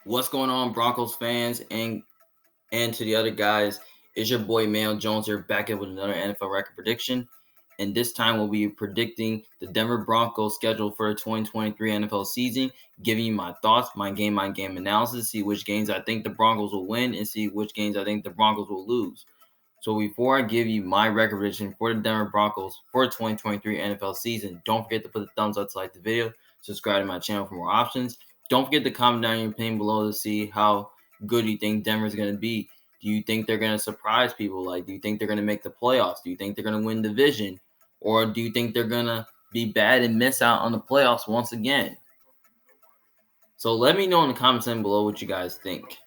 What's going on, Broncos fans and to the other guys? It's your boy Mayo Jones here, back in with another NFL record prediction. And this time we'll be predicting the Denver Broncos schedule for the 2023 NFL season, giving you my thoughts, my game analysis, see which games I think the Broncos will win and see which games I think the Broncos will lose. So before I give you my record prediction for the Denver Broncos for the 2023 NFL season, don't forget to put the thumbs up to like the video, subscribe to my channel for more options. Don't forget to comment down your opinion below to see how good you think Denver's going to be. Do you think they're going to surprise people? Do you think they're going to make the playoffs? Do you think they're going to win division? Or do you think they're going to be bad and miss out on the playoffs once again? So let me know in the comments down below what you guys think.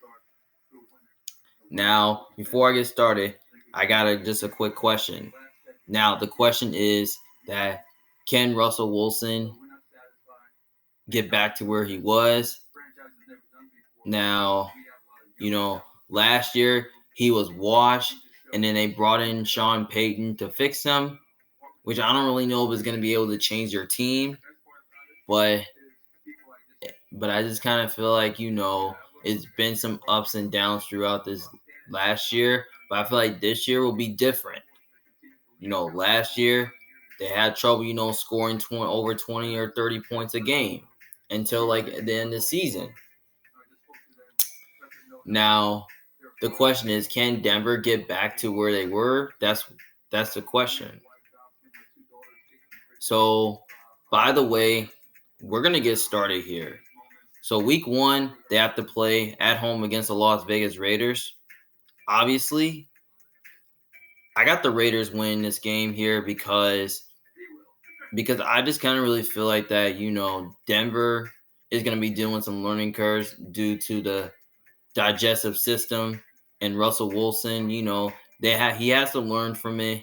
Now, before I get started, I got just a quick question. Now, the question is that can Russell Wilson get back to where he was? Now, last year he was washed, and then they brought in Sean Payton to fix him, which I don't really know if it's going to be able to change their team, but I just kind of feel like, it's been some ups and downs throughout this last year, but I feel like this year will be different. Last year they had trouble, scoring over 20 or 30 points a game until at the end of the season. Now, the question is, can Denver get back to where they were? That's the question. So, by the way, we're going to get started here. So, week 1, they have to play at home against the Las Vegas Raiders. Obviously, I got the Raiders winning this game here because I just kind of really feel like that, Denver is going to be dealing with some learning curves due to the digestive system, and Russell Wilson, he has to learn from it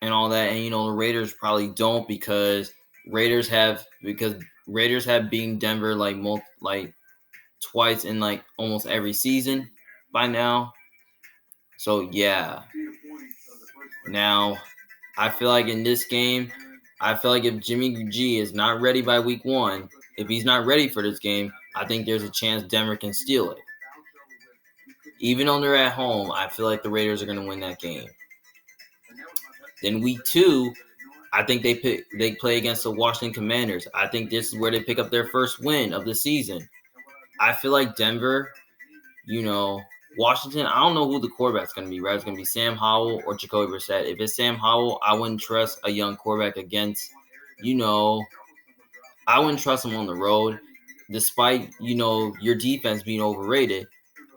and all that. And the Raiders probably don't because Raiders have beaten Denver twice in almost every season by now. So yeah. Now, I feel like in this game, if Jimmy G is not ready by week 1, if he's not ready for this game, I think there's a chance Denver can steal it. Even though they're at home, I feel like the Raiders are going to win that game. Then week 2, I think they play against the Washington Commanders. I think this is where they pick up their first win of the season. I feel like Denver, Washington, I don't know who the quarterback's going to be, right? It's going to be Sam Howell or Jacoby Brissett. If it's Sam Howell, I wouldn't trust a young quarterback against, I wouldn't trust him on the road. Despite, your defense being overrated,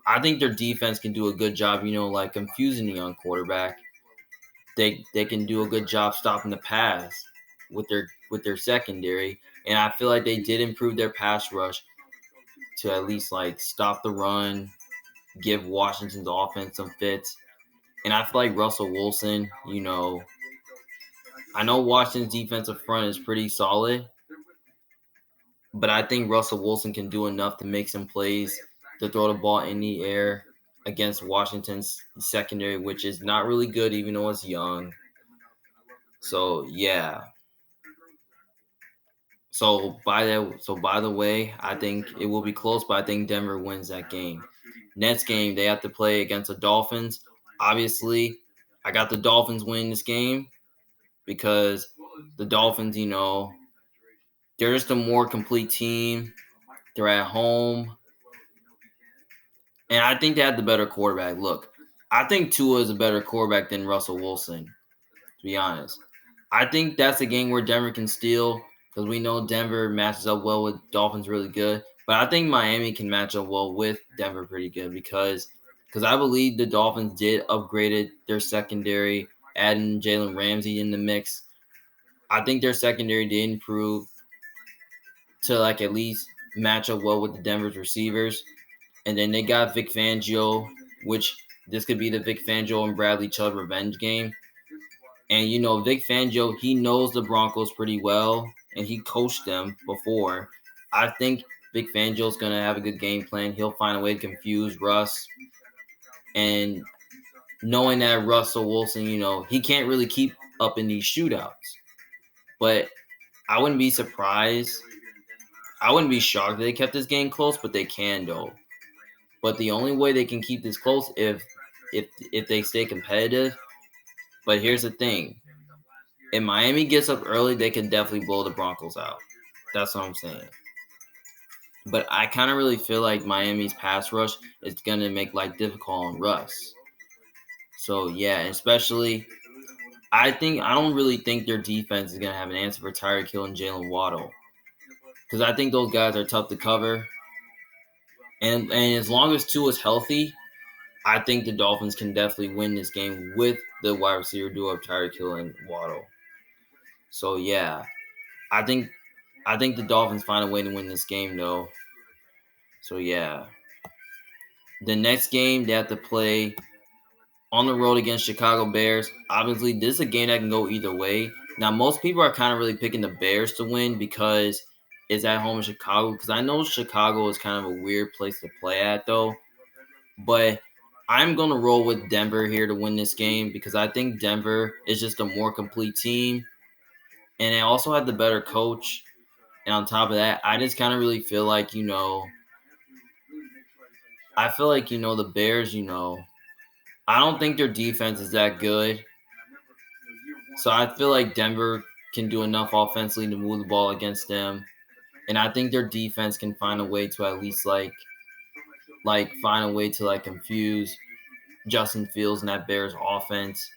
I think their defense can do a good job, confusing the young quarterback. They can do a good job stopping the pass with their secondary, and I feel like they did improve their pass rush to at least stop the run, give Washington's offense some fits. And I feel like Russell Wilson, I know Washington's defensive front is pretty solid, but I think Russell Wilson can do enough to make some plays to throw the ball in the air against Washington's secondary, which is not really good, even though it's young. So yeah. So by the way, I think it will be close, but I think Denver wins that game. Next game, they have to play against the Dolphins. Obviously, I got the Dolphins winning this game because the Dolphins, they're just a more complete team. They're at home. And I think they have the better quarterback. Look, I think Tua is a better quarterback than Russell Wilson, to be honest. I think that's a game where Denver can steal because we know Denver matches up well with Dolphins really good. But I think Miami can match up well with Denver pretty good because I believe the Dolphins did upgraded their secondary, adding Jalen Ramsey in the mix. I think their secondary did improve to at least match up well with the Denver's receivers. And then they got Vic Fangio, which this could be the Vic Fangio and Bradley Chubb revenge game. And, Vic Fangio, he knows the Broncos pretty well, and he coached them before. I think Vic Fangio's going to have a good game plan. He'll find a way to confuse Russ. And knowing that Russell Wilson, he can't really keep up in these shootouts. But I wouldn't be surprised. I wouldn't be shocked if they kept this game close, but they can though. But the only way they can keep this close if they stay competitive. But here's the thing: if Miami gets up early, they can definitely blow the Broncos out. That's what I'm saying. But I kind of really feel like Miami's pass rush is gonna make life difficult on Russ. So yeah, especially I don't really think their defense is gonna have an answer for Tyreek Hill and Jalen Waddle because I think those guys are tough to cover. And as long as Tua is healthy, I think the Dolphins can definitely win this game with the wide receiver duo of Tyreek Hill and Waddle. So yeah, I think the Dolphins find a way to win this game though. So yeah, the next game they have to play on the road against Chicago Bears. Obviously, this is a game that can go either way. Now, most people are kind of really picking the Bears to win because it's at home in Chicago. Because I know Chicago is kind of a weird place to play at, though. But I'm going to roll with Denver here to win this game because I think Denver is just a more complete team. And they also have the better coach. And on top of that, I just kind of really feel like, the Bears, I don't think their defense is that good. So I feel like Denver can do enough offensively to move the ball against them. And I think their defense can find a way to at least find a way to confuse Justin Fields and that Bears offense.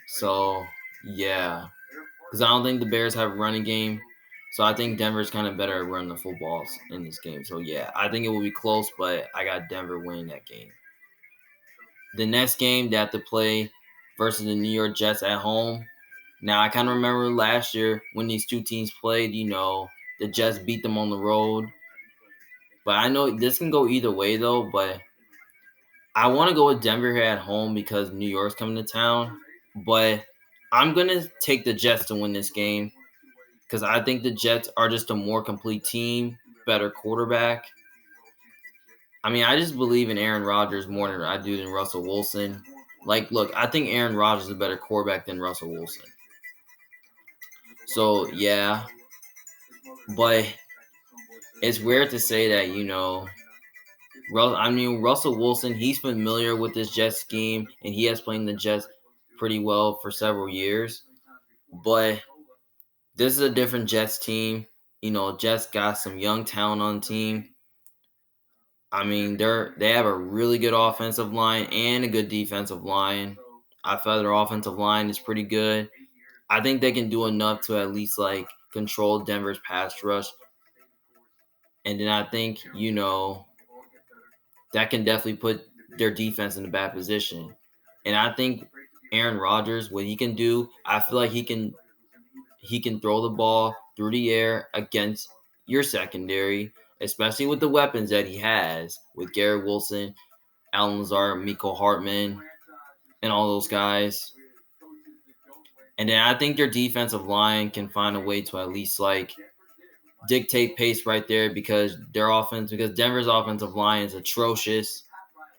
So yeah. Because I don't think the Bears have a running game. So I think Denver's kind of better at running the footballs in this game. So yeah, I think it will be close, but I got Denver winning that game. The next game they have to play versus the New York Jets at home. Now, I kind of remember last year when these two teams played, the Jets beat them on the road. But I know this can go either way, though. But I want to go with Denver here at home because New York's coming to town. But I'm going to take the Jets to win this game because I think the Jets are just a more complete team, better quarterback. I mean, I just believe in Aaron Rodgers more than I do than Russell Wilson. Look, I think Aaron Rodgers is a better quarterback than Russell Wilson. So, yeah. But it's weird to say that, Russell Wilson, he's familiar with this Jets scheme, and he has played the Jets pretty well for several years. But this is a different Jets team. Jets got some young talent on the team. I mean, they have a really good offensive line and a good defensive line. I feel their offensive line is pretty good. I think they can do enough to at least control Denver's pass rush. And then I think, that can definitely put their defense in a bad position. And I think Aaron Rodgers, what he can do, I feel like he can throw the ball through the air against your secondary, especially with the weapons that he has with Garrett Wilson, Alan Lazard, Miko Hartman, and all those guys. And then I think their defensive line can find a way to at least dictate pace right there because Denver's offensive line is atrocious.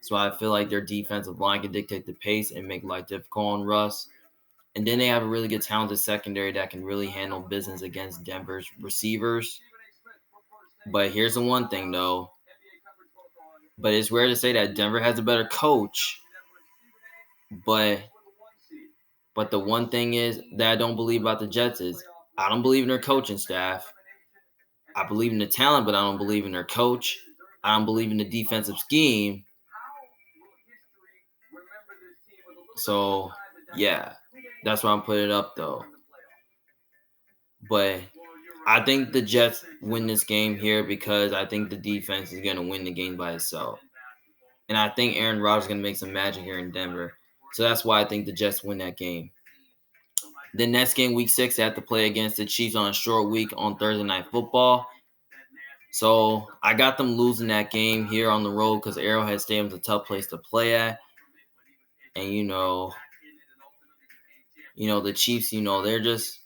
So I feel like their defensive line can dictate the pace and make life difficult on Russ. And then they have a really good talented secondary that can really handle business against Denver's receivers. But here's the one thing though. But it's rare to say that Denver has a better coach. But the one thing is that I don't believe about the Jets is I don't believe in their coaching staff. I believe in the talent, but I don't believe in their coach. I don't believe in the defensive scheme. So, yeah, that's why I'm putting it up, though. But I think the Jets win this game here because I think the defense is going to win the game by itself. And I think Aaron Rodgers is going to make some magic here in Denver. So that's why I think the Jets win that game. The next game, week 6, they have to play against the Chiefs on a short week on Thursday Night Football. So I got them losing that game here on the road because Arrowhead Stadium is a tough place to play at. And, the Chiefs, they're just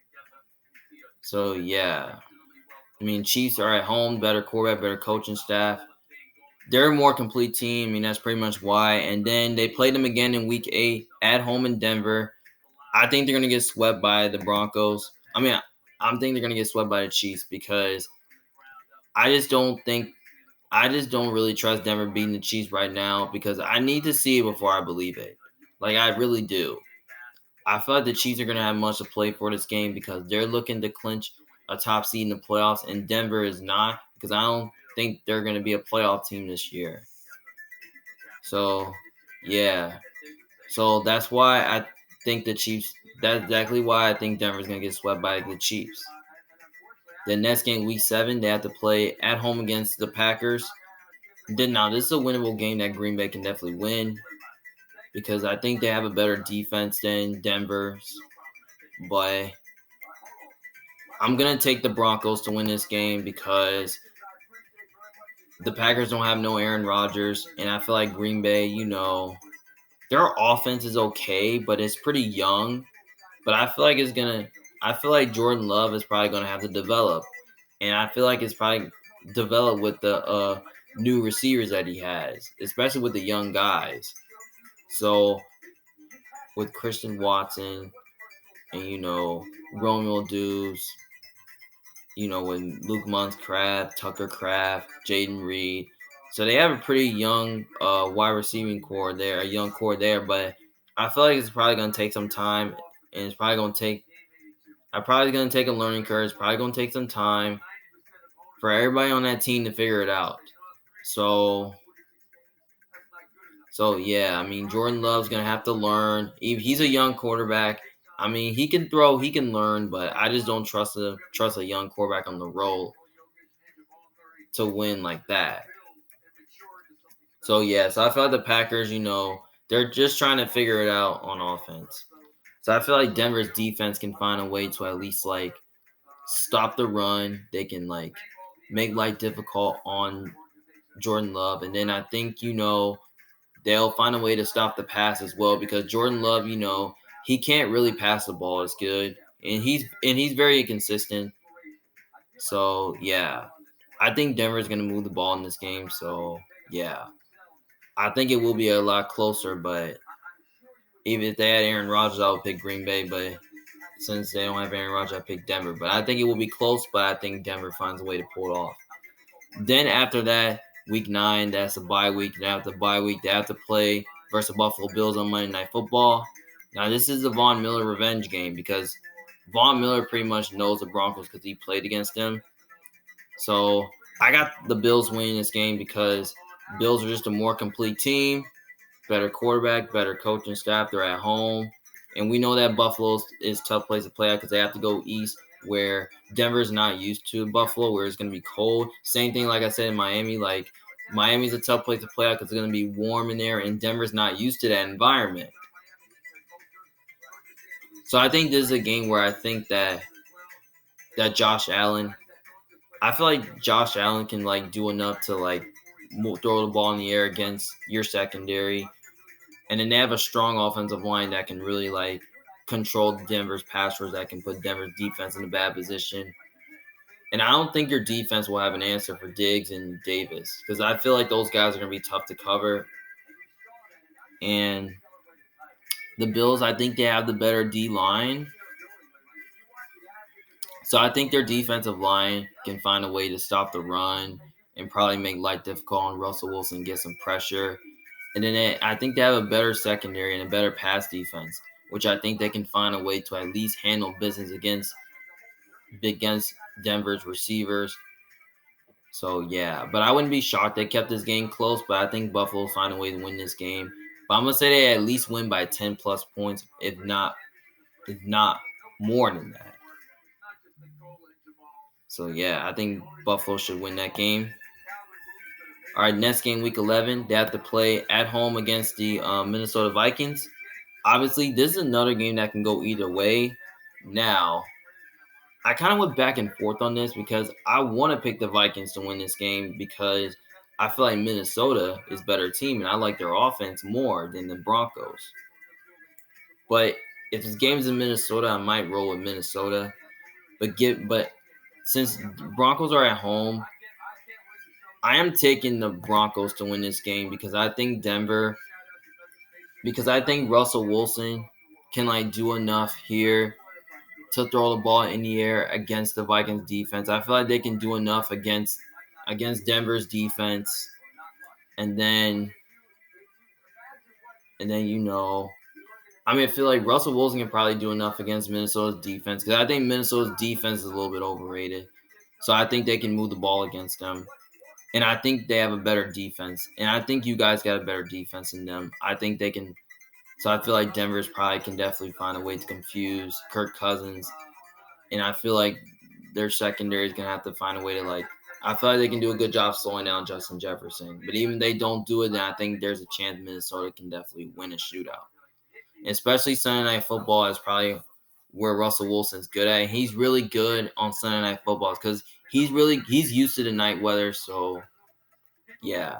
– so, yeah. I mean, Chiefs are at home, better quarterback, better coaching staff. They're a more complete team. I mean, that's pretty much why. And then they played them again in week 8 at home in Denver. I think they're going to get swept by the Broncos. I mean, I'm thinking they're going to get swept by the Chiefs because I just don't think I just don't really trust Denver beating the Chiefs right now because I need to see it before I believe it. Like I really do. I feel like the Chiefs are going to have much to play for this game because they're looking to clinch a top seed in the playoffs, and Denver is not because I don't think they're going to be a playoff team this year. So, yeah. So that's why I think the Chiefs. That's exactly why I think Denver's going to get swept by the Chiefs. The next game, Week 7, they have to play at home against the Packers. Then now this is a winnable game that Green Bay can definitely win because I think they have a better defense than Denver's. But I'm going to take the Broncos to win this game because the Packers don't have no Aaron Rodgers. And I feel like Green Bay, their offense is okay, but it's pretty young. But I feel like I feel like Jordan Love is probably going to have to develop. And I feel like it's probably developed with the new receivers that he has, especially with the young guys. So with Christian Watson and, Romeo Dubes, with Luke Musgrave, Tucker Kraft, Jaden Reed. So they have a pretty young wide receiving core there, a young core there, but I feel like it's probably going to take some time, and it's probably going to take a learning curve. It's probably going to take some time for everybody on that team to figure it out. So yeah, I mean, Jordan Love's going to have to learn. He's a young quarterback. I mean, he can throw, he can learn, but I just don't trust a young quarterback on the roll to win like that. So yeah, so I feel like the Packers, they're just trying to figure it out on offense. So I feel like Denver's defense can find a way to at least stop the run. They can make life difficult on Jordan Love, and then I think they'll find a way to stop the pass as well because Jordan Love, he can't really pass the ball as good, and he's very inconsistent. So yeah, I think Denver's gonna move the ball in this game. So yeah, I think it will be a lot closer. But even if they had Aaron Rodgers, I would pick Green Bay. But since they don't have Aaron Rodgers, I pick Denver. But I think it will be close. But I think Denver finds a way to pull it off. Then after that, Week 9, that's a bye week. And after the bye week, they have to play versus the Buffalo Bills on Monday Night Football. Now, this is the Von Miller revenge game because Von Miller pretty much knows the Broncos because he played against them. So I got the Bills winning this game because Bills are just a more complete team, better quarterback, better coaching staff. They're at home. And we know that Buffalo is a tough place to play at because they have to go east where Denver's not used to Buffalo, where it's going to be cold. Same thing like I said in Miami. Like, Miami's a tough place to play at because it's going to be warm in there, and Denver's not used to that environment. So I think this is a game where I think that Josh Allen, I feel like Josh Allen can do enough to throw the ball in the air against your secondary, and then they have a strong offensive line that can really control Denver's pass rush, that can put Denver's defense in a bad position. And I don't think your defense will have an answer for Diggs and Davis because I feel like those guys are going to be tough to cover. And the Bills, I think they have the better D line. So I think their defensive line can find a way to stop the run and probably make life difficult on Russell Wilson, get some pressure. And then I think they have a better secondary and a better pass defense, which I think they can find a way to at least handle business against Denver's receivers. So yeah, but I wouldn't be shocked they kept this game close, but I think Buffalo will find a way to win this game. But I'm gonna say they at least win by 10 plus points, if not more than that. So yeah, I think Buffalo should win that game. All right, next game, Week 11, they have to play at home against the Minnesota Vikings. Obviously, this is another game that can go either way. Now, I kind of went back and forth on this because I want to pick the Vikings to win this game because I feel like Minnesota is a better team and I like their offense more than the Broncos. But if this game is in Minnesota, I might roll with Minnesota. But since Broncos are at home, I am taking the Broncos to win this game because I think Russell Wilson can do enough here to throw the ball in the air against the Vikings defense. I feel like they can do enough against against Denver's defense, and then I feel like Russell Wilson can probably do enough against Minnesota's defense because I think Minnesota's defense is a little bit overrated. So I think they can move the ball against them. And I think they have a better defense. And I think you guys got a better defense than them. I think they can. So I feel like Denver's probably can definitely find a way to confuse Kirk Cousins. And I feel like their secondary is going to have to find a way to I feel like they can do a good job slowing down Justin Jefferson. But even if they don't do it, then I think there's a chance Minnesota can definitely win a shootout. Especially Sunday Night Football is probably where Russell Wilson's good at. And he's really good on Sunday Night Football because he's used to the night weather. So yeah,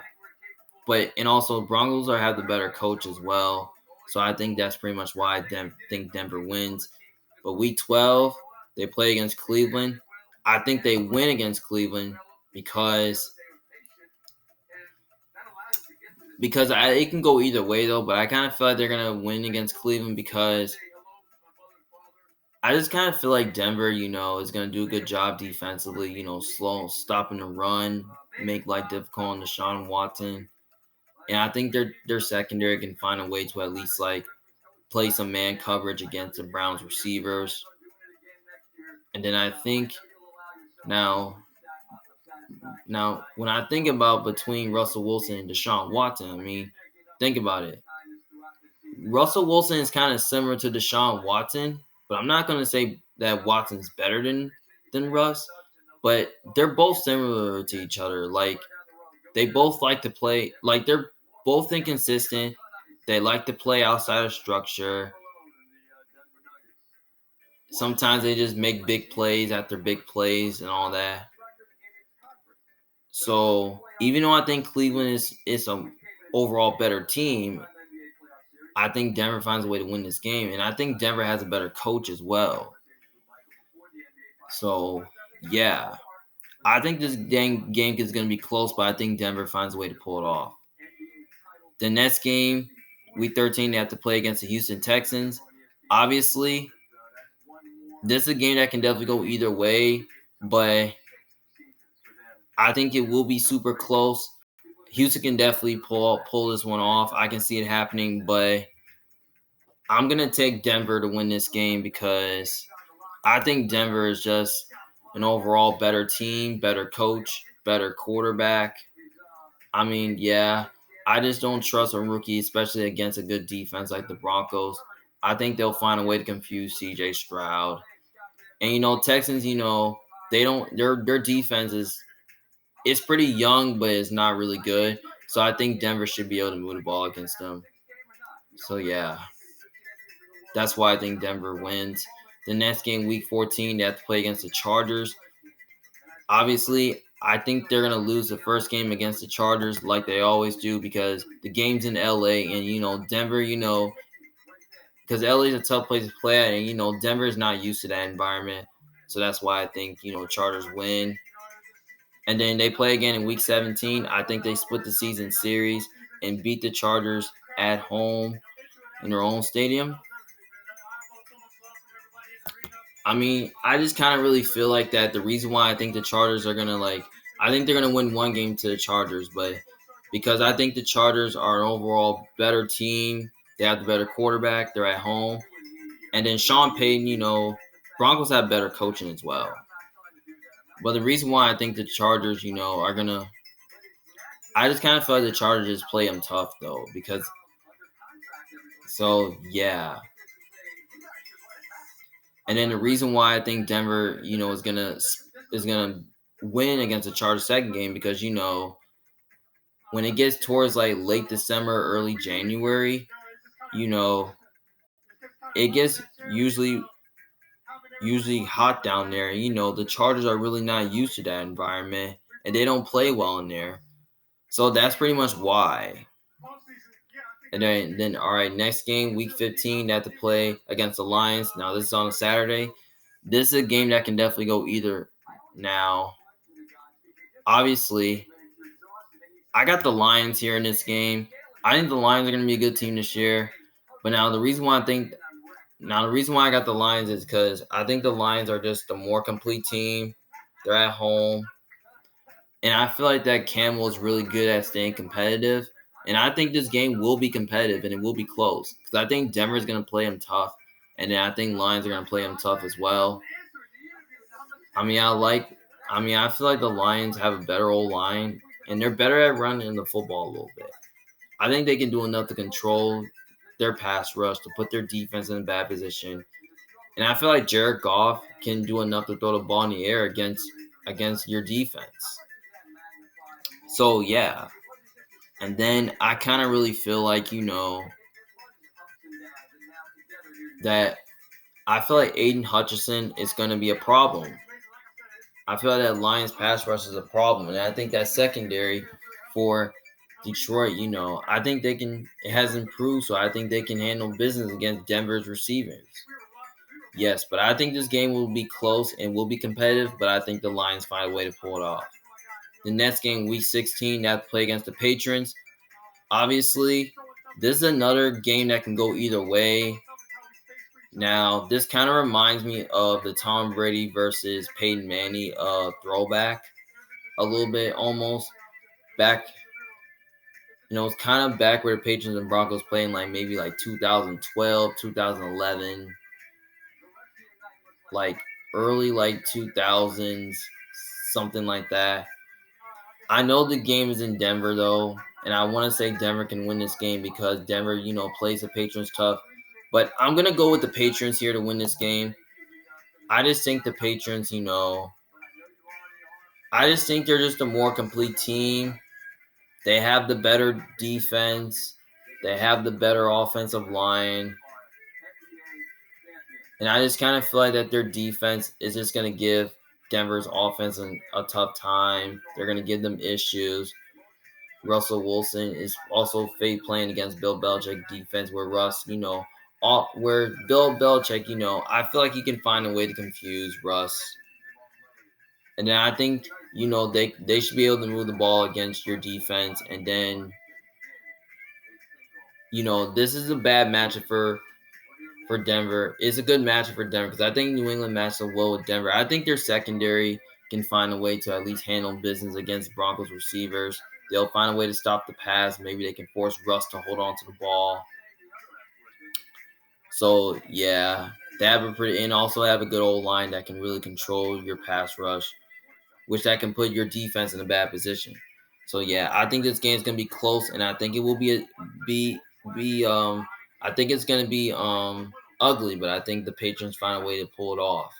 and also Broncos have the better coach as well. So I think that's pretty much why I think Denver wins. But Week 12, they play against Cleveland. I think they win against Cleveland because it can go either way though. But I kind of feel like they're gonna win against Cleveland because I just kind of feel like Denver, is going to do a good job defensively, stopping the run, make life difficult on Deshaun Watson. And I think their secondary can find a way to at least play some man coverage against the Browns receivers. And then I think now when I think about between Russell Wilson and Deshaun Watson, think about it. Russell Wilson is kind of similar to Deshaun Watson, but I'm not going to say that Watson's better than Russ, but they're both similar to each other. They both like to play, they're both inconsistent. They like to play outside of structure. Sometimes they just make big plays after big plays and all that. So even though I think Cleveland is an overall better team, I think Denver finds a way to win this game, and I think Denver has a better coach as well. So, yeah. I think this game is going to be close, but I think Denver finds a way to pull it off. The next game, Week 13, they have to play against the Houston Texans. Obviously, this is a game that can definitely go either way, but I think it will be super close. Houston can definitely pull this one off. I can see it happening, but I'm going to take Denver to win this game because I think Denver is just an overall better team, better coach, better quarterback. I just don't trust a rookie, especially against a good defense like the Broncos. I think they'll find a way to confuse CJ Stroud. And Texans, they don't their defense it's pretty young, but it's not really good. So I think Denver should be able to move the ball against them. So yeah. That's why I think Denver wins. The next game, Week 14, they have to play against the Chargers. Obviously, I think they're going to lose the first game against the Chargers like they always do because the game's in LA and, Denver, because LA is a tough place to play at and, Denver is not used to that environment. So that's why I think, Chargers win. And then they play again in Week 17. I think they split the season series and beat the Chargers at home in their own stadium. I just kind of really feel like that. The reason why I think the Chargers are going to I think they're going to win one game to the Chargers, but because I think the Chargers are an overall better team. They have the better quarterback. They're at home. And then Sean Payton, Broncos have better coaching as well. But the reason why I think the Chargers, are going to – I just kind of feel like the Chargers just play them tough, though, because – so, yeah. And then the reason why I think Denver, is gonna win against the Chargers second game because when it gets towards late December, early January, it gets usually hot down there. The Chargers are really not used to that environment and they don't play well in there. So that's pretty much why. And then all right, next game, Week 15, they have to play against the Lions. Now, this is on a Saturday. This is a game that can definitely go either. Now, obviously, I got the Lions here in this game. I think the Lions are going to be a good team this year. But now the reason why I got the Lions is because I think the Lions are just a more complete team. They're at home. And I feel like that Camel is really good at staying competitive. And I think this game will be competitive and it will be close. Because I think Denver's going to play them tough. And then I think Lions are going to play them tough as well. I mean, I feel like the Lions have a better old line. And they're better at running the football a little bit. I think they can do enough to control their pass rush, to put their defense in a bad position. And I feel like Jared Goff can do enough to throw the ball in the air against your defense. So yeah. And then I kind of really feel like, that I feel like Aiden Hutchinson is going to be a problem. I feel like that Lions pass rush is a problem. And I think that secondary for Detroit, I think it has improved. So I think they can handle business against Denver's receivers. Yes, but I think this game will be close and will be competitive, but I think the Lions find a way to pull it off. The next game, week 16, that play against the Patrons. Obviously, this is another game that can go either way. Now, this kind of reminds me of the Tom Brady versus Peyton Manning throwback a little bit almost. Back, it's kind of back where the Patriots and Broncos playing like maybe like 2012, 2011, like early like 2000s, something like that. I know the game is in Denver though, and I want to say Denver can win this game because Denver, plays the Patriots tough. But I'm gonna go with the Patriots here to win this game. I just think the Patriots, I just think they're just a more complete team. They have the better defense. They have the better offensive line. And I just kind of feel like that their defense is just going to give Denver's offense a tough time. They're going to give them issues. Russell Wilson is also fake playing against Bill Belichick defense where where Bill Belichick, I feel like he can find a way to confuse Russ. And then I think, they should be able to move the ball against your defense. And then, this is a bad matchup for Denver. It's a good matchup for Denver because I think New England matches up well with Denver. I think their secondary can find a way to at least handle business against Broncos receivers. They'll find a way to stop the pass. Maybe they can force Russ to hold on to the ball. So yeah, they have and also have a good old line that can really control your pass rush, which that can put your defense in a bad position. So yeah, I think this game's gonna be close, and I think it will I think it's gonna be ugly, but I think the Patriots find a way to pull it off.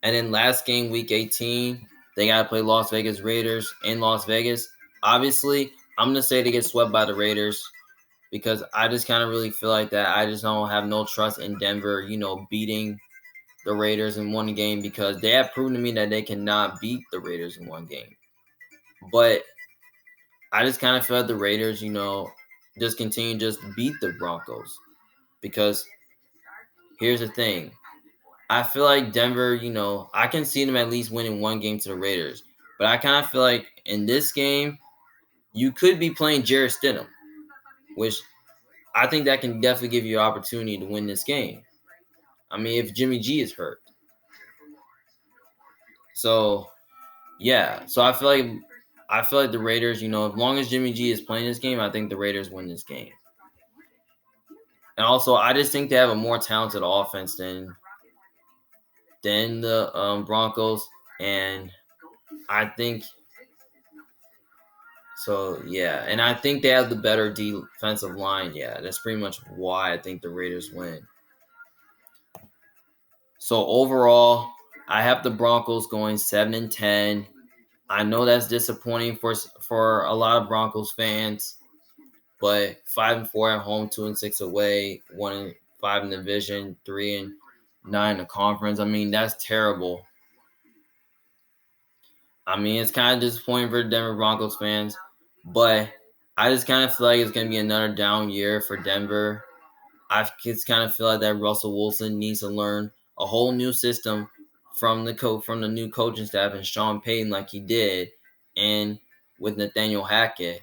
And then last game, week 18, they gotta play Las Vegas Raiders in Las Vegas. Obviously, I'm gonna say they get swept by the Raiders because I just kind of really feel like that. I just don't have no trust in Denver, beating the Raiders in one game because they have proven to me that they cannot beat the Raiders in one game. But I just kind of feel like the Raiders, just continue to just beat the Broncos because here's the thing. I feel like Denver, I can see them at least winning one game to the Raiders. But I kind of feel like in this game, you could be playing Jarrett Stidham, which I think that can definitely give you an opportunity to win this game. I mean, if Jimmy G is hurt. So, yeah. So I feel like the Raiders, as long as Jimmy G is playing this game, I think the Raiders win this game. And also, I just think they have a more talented offense than the Broncos, and I think so. Yeah, and I think they have the better defensive line. Yeah, that's pretty much why I think the Raiders win. So overall, I have the Broncos going 7-10. I know that's disappointing for a lot of Broncos fans, but 5-4 at home, 2-6 away, 1-5 in the division, 3-9 in the conference. I mean, that's terrible. I mean, it's kind of disappointing for the Denver Broncos fans, but I just kind of feel like it's going to be another down year for Denver. I just kind of feel like that Russell Wilson needs to learn a whole new system from the new coaching staff and Sean Payton like he did, and with Nathaniel Hackett.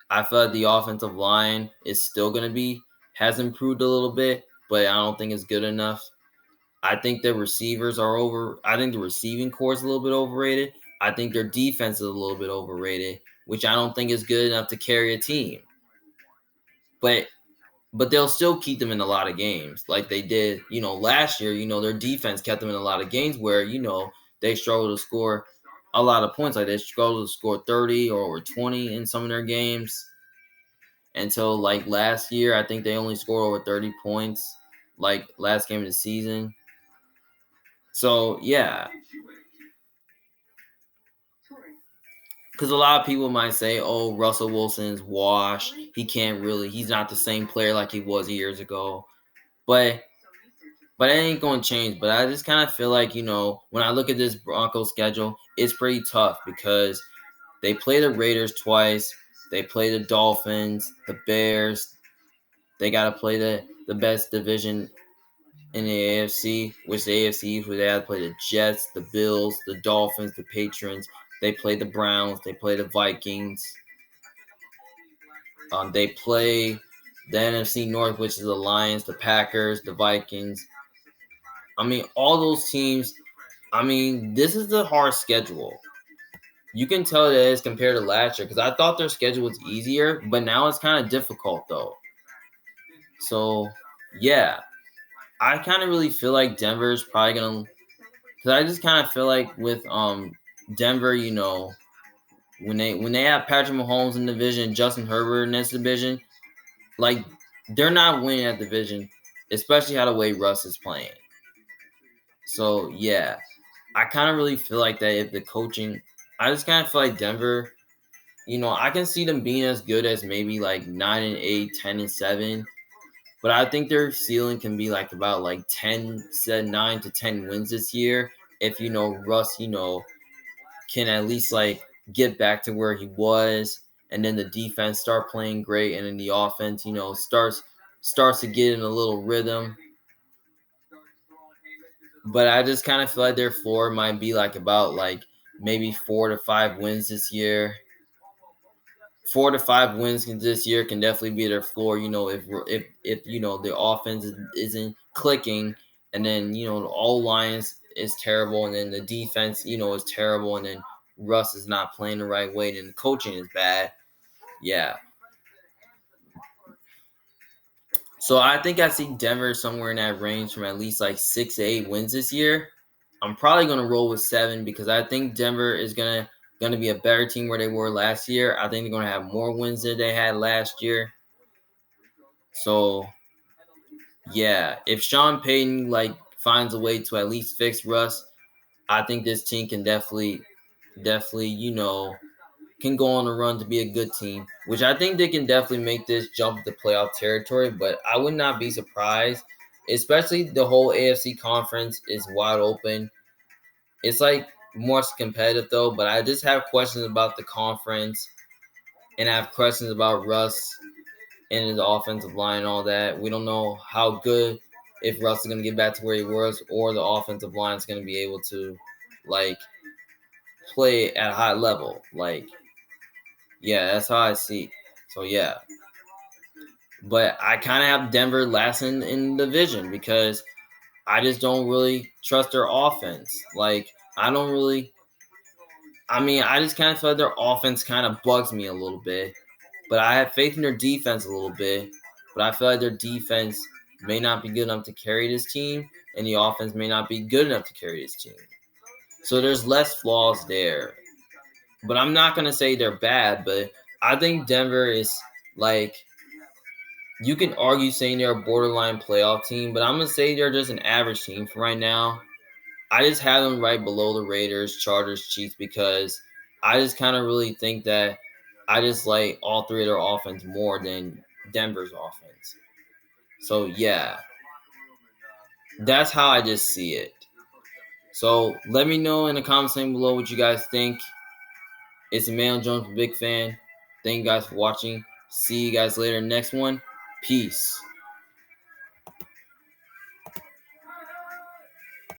I feel like the offensive line is still going to has improved a little bit, but I don't think it's good enough. I think the receivers are I think the receiving core is a little bit overrated. I think their defense is a little bit overrated, which I don't think is good enough to carry a team. But they'll still keep them in a lot of games like they did, last year. Their defense kept them in a lot of games where, they struggled to score a lot of points. Like they struggled to score 30 or over 20 in some of their games until like last year. I think they only scored over 30 points like last game of the season. So, yeah. Because a lot of people might say, oh, Russell Wilson's washed. He's not the same player like he was years ago. But it ain't going to change. But I just kind of feel like, when I look at this Broncos schedule, it's pretty tough because they play the Raiders twice. They play the Dolphins, the Bears. They got to play the best division in the AFC, which the AFC, where they have to play the Jets, the Bills, the Dolphins, the Patriots. They play the Browns. They play the Vikings. They play the NFC North, which is the Lions, the Packers, the Vikings. I mean, all those teams. I mean, this is the hard schedule. You can tell that it's compared to last year because I thought their schedule was easier, but now it's kind of difficult though. So, yeah, I kind of really feel like Denver's probably gonna. Because I just kind of feel like with Denver, when they have Patrick Mahomes in the division, Justin Herbert in this division, like they're not winning that division, especially how the way Russ is playing. So yeah, I kind of really feel like that if the coaching, I just kind of feel like Denver, I can see them being as good as maybe like 9-8, 10-7, but I think their ceiling can be like about like 9 to 10 wins this year if Russ, can at least like get back to where he was, and then the defense start playing great, and then the offense, starts to get in a little rhythm. But I just kind of feel like their floor might be like about like maybe 4 to 5 wins this year. 4 to 5 wins this year can definitely be their floor. If the offense isn't clicking, and then the all Lions is terrible, and then the defense is terrible, and then Russ is not playing the right way, and the coaching is bad. Yeah. So I think I see Denver somewhere in that range from at least like 6 to 8 wins this year. I'm probably gonna roll with 7 because I think Denver is gonna be a better team where they were last year. I think they're gonna have more wins than they had last year. So yeah, if Sean Payton like finds a way to at least fix Russ, I think this team can definitely can go on a run to be a good team, which I think they can definitely make this jump to playoff territory. But I would not be surprised, especially the whole AFC conference is wide open. It's like more competitive though, but I just have questions about the conference, and I have questions about Russ and his offensive line and all that. We don't know how good, if Russ is going to get back to where he was, or the offensive line is going to be able to like play at a high level. Like, yeah, that's how I see. So yeah, but I kind of have Denver last in the division because I just don't really trust their offense. Like, I don't really. I mean, I just kind of feel like their offense kind of bugs me a little bit, but I have faith in their defense a little bit. But I feel like their defense may not be good enough to carry this team, and the offense may not be good enough to carry this team. So there's less flaws there. But I'm not going to say they're bad, but I think Denver is like, you can argue saying they're a borderline playoff team, but I'm going to say they're just an average team for right now. I just have them right below the Raiders, Chargers, Chiefs, because I just kind of really think that I just like all three of their offense more than Denver's offense. So, yeah, that's how I just see it. So, let me know in the comments section below what you guys think. It's Emmanuel Jones, big fan. Thank you guys for watching. See you guys later next one. Peace.